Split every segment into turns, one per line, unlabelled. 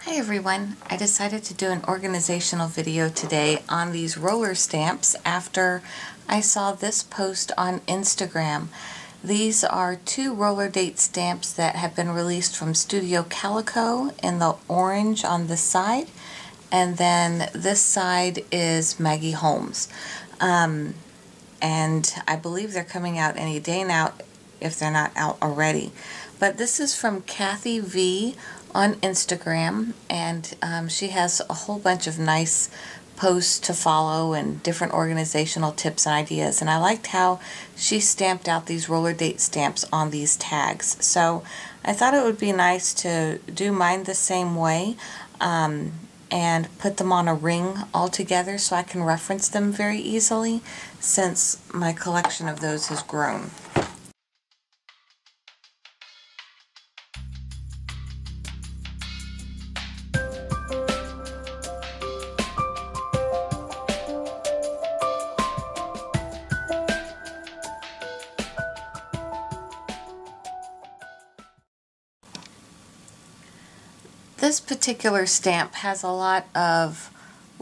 Hi everyone, I decided to do an organizational video today on these roller stamps after I saw this post on Instagram. These are two roller date stamps that have been released from Studio Calico in the orange on this side, and then this side is Maggie Holmes. And I believe they're coming out any day now if they're not out already. But this is from Kathy V on Instagram, and she has a whole bunch of nice posts to follow and different organizational tips and ideas, and I liked how she stamped out these roller date stamps on these tags. So I thought it would be nice to do mine the same way and put them on a ring all together so I can reference them very easily since my collection of those has grown. This particular stamp has a lot of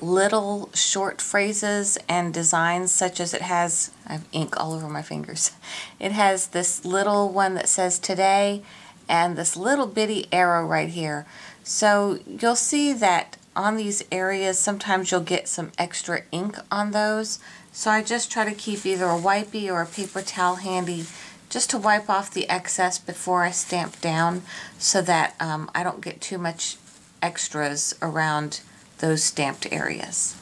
little short phrases and designs, such as it has, I have ink all over my fingers. It has this little one that says today and this little bitty arrow right here. So you'll see that on these areas sometimes you'll get some extra ink on those. So I just try to keep either a wipey or a paper towel handy just to wipe off the excess before I stamp down so that I don't get too much extras around those stamped areas.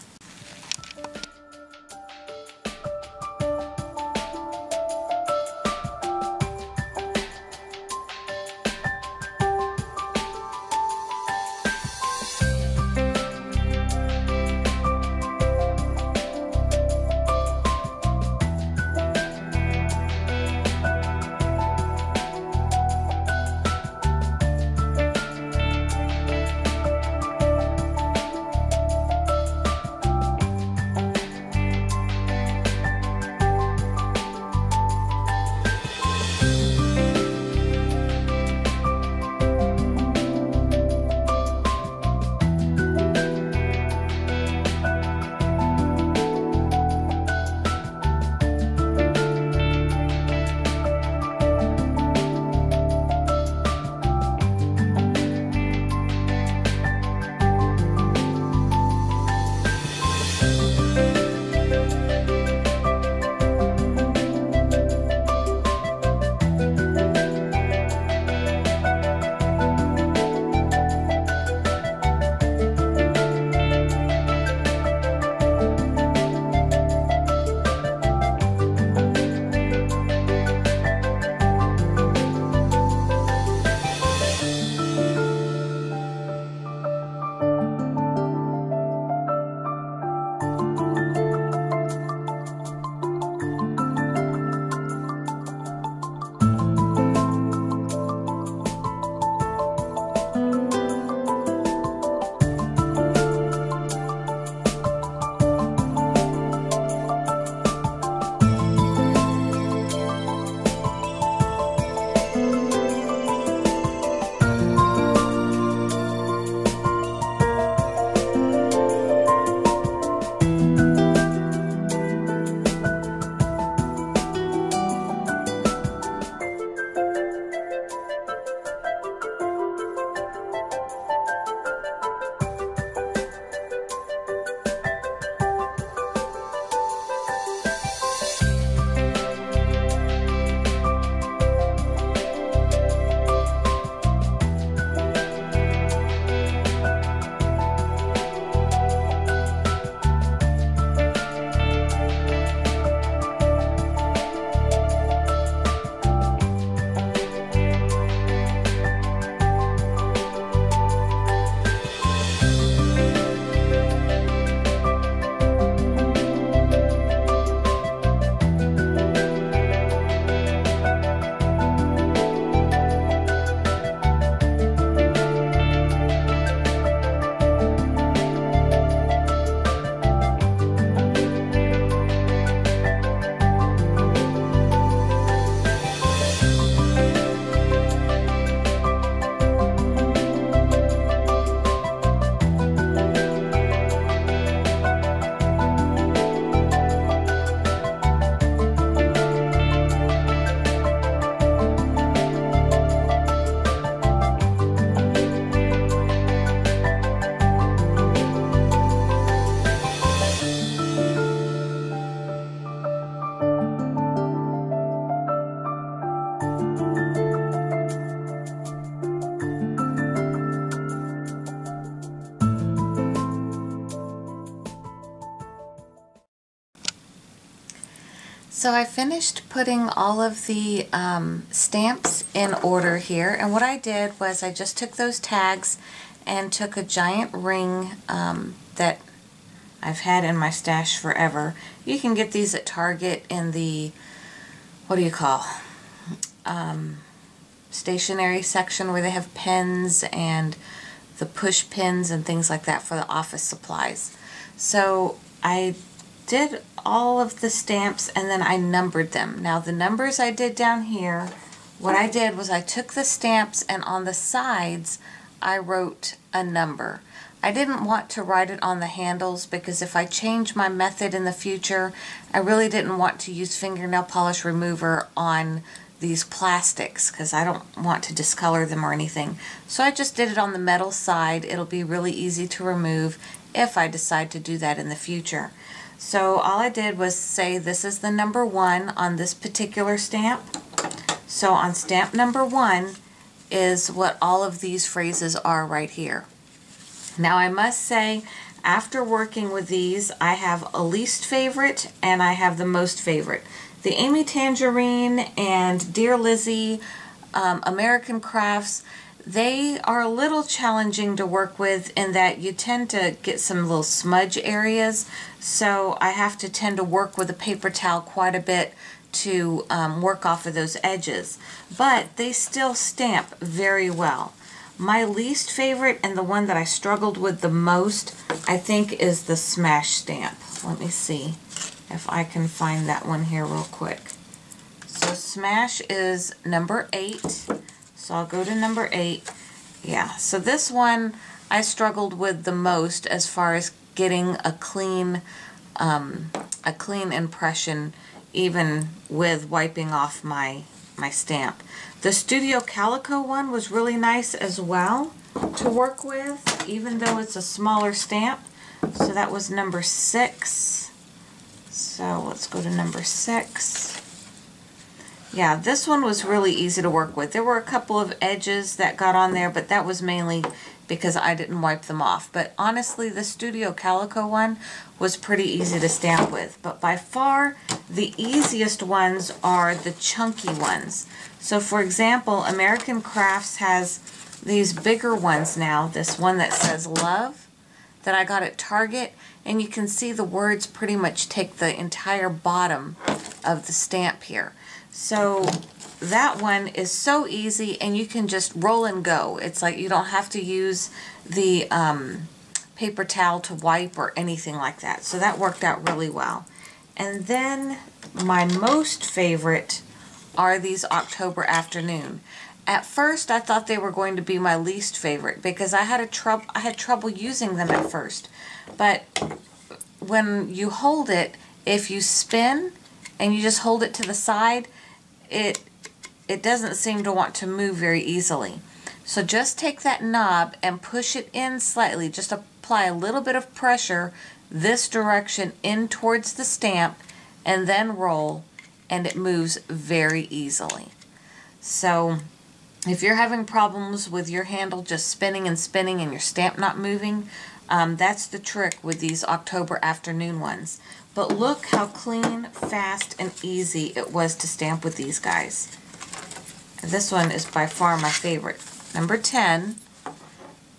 So I finished putting all of the stamps in order here, and what I did was I just took those tags and took a giant ring that I've had in my stash forever. You can get these at Target in the, what do you call, stationery section where they have pens and the push pins and things like that for the office supplies. So I did all of the stamps and then I numbered them. Now the numbers I did down here, what I did was I took the stamps and on the sides I wrote a number. I didn't want to write it on the handles because if I change my method in the future, I really didn't want to use fingernail polish remover on these plastics because I don't want to discolor them or anything. So I just did it on the metal side. It'll be really easy to remove if I decide to do that in the future. So all I did was say this is the number 1 on this particular stamp. So on stamp number 1 is what all of these phrases are right here. Now I must say, after working with these, I have a least favorite and I have the most favorite. The Amy Tangerine and Dear Lizzie, American Crafts, they are a little challenging to work with in that you tend to get some little smudge areas, so I have to tend to work with a paper towel quite a bit to work off of those edges. But they still stamp very well. My least favorite and the one that I struggled with the most, I think, is the Smash stamp. Let me see if I can find that one here real quick. So Smash is number 8. So I'll go to number 8. Yeah, so this one I struggled with the most as far as getting a clean impression, even with wiping off my stamp. The Studio Calico one was really nice as well to work with, even though it's a smaller stamp. So that was number 6. So let's go to number 6. Yeah, this one was really easy to work with. There were a couple of edges that got on there, but that was mainly because I didn't wipe them off. But honestly, the Studio Calico one was pretty easy to stamp with. But by far, the easiest ones are the chunky ones. So for example, American Crafts has these bigger ones now. This one that says Love that I got at Target. And you can see the words pretty much take the entire bottom of the stamp here. So that one is so easy and you can just roll and go. It's like you don't have to use the paper towel to wipe or anything like that. So that worked out really well. And then my most favorite are these October Afternoon. At first I thought they were going to be my least favorite because I had trouble using them at first. But when you hold it, if you spin and you just hold it to the side, it doesn't seem to want to move very easily. So just take that knob and push it in slightly. Just apply a little bit of pressure this direction in towards the stamp and then roll, and it moves very easily. So if you're having problems with your handle just spinning and spinning and your stamp not moving, that's the trick with these October Afternoon ones. But look how clean, fast, and easy it was to stamp with these guys. This one is by far my favorite. Number 10,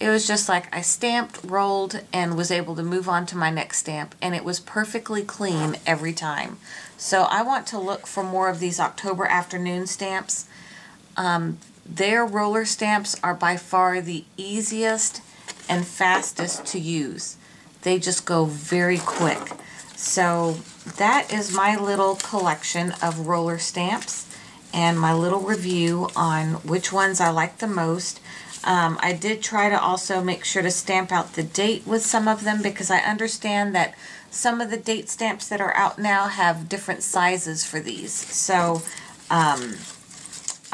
it was just like I stamped, rolled, and was able to move on to my next stamp, and it was perfectly clean every time. So I want to look for more of these October Afternoon stamps. Their roller stamps are by far the easiest and fastest to use. They just go very quick. So that is my little collection of roller stamps and my little review on which ones I like the most. I did try to also make sure to stamp out the date with some of them because I understand that some of the date stamps that are out now have different sizes for these. So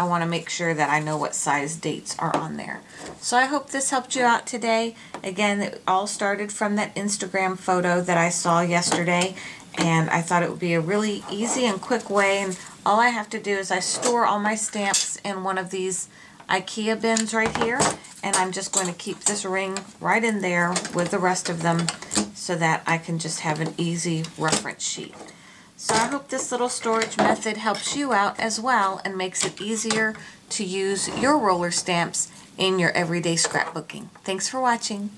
I want to make sure that I know what size dates are on there. So I hope this helped you out today. Again, it all started from that Instagram photo that I saw yesterday, and I thought it would be a really easy and quick way. And all I have to do is I store all my stamps in one of these IKEA bins right here, and I'm just going to keep this ring right in there with the rest of them so that I can just have an easy reference sheet. So I hope this little storage method helps you out as well and makes it easier to use your roller stamps in your everyday scrapbooking. Thanks for watching.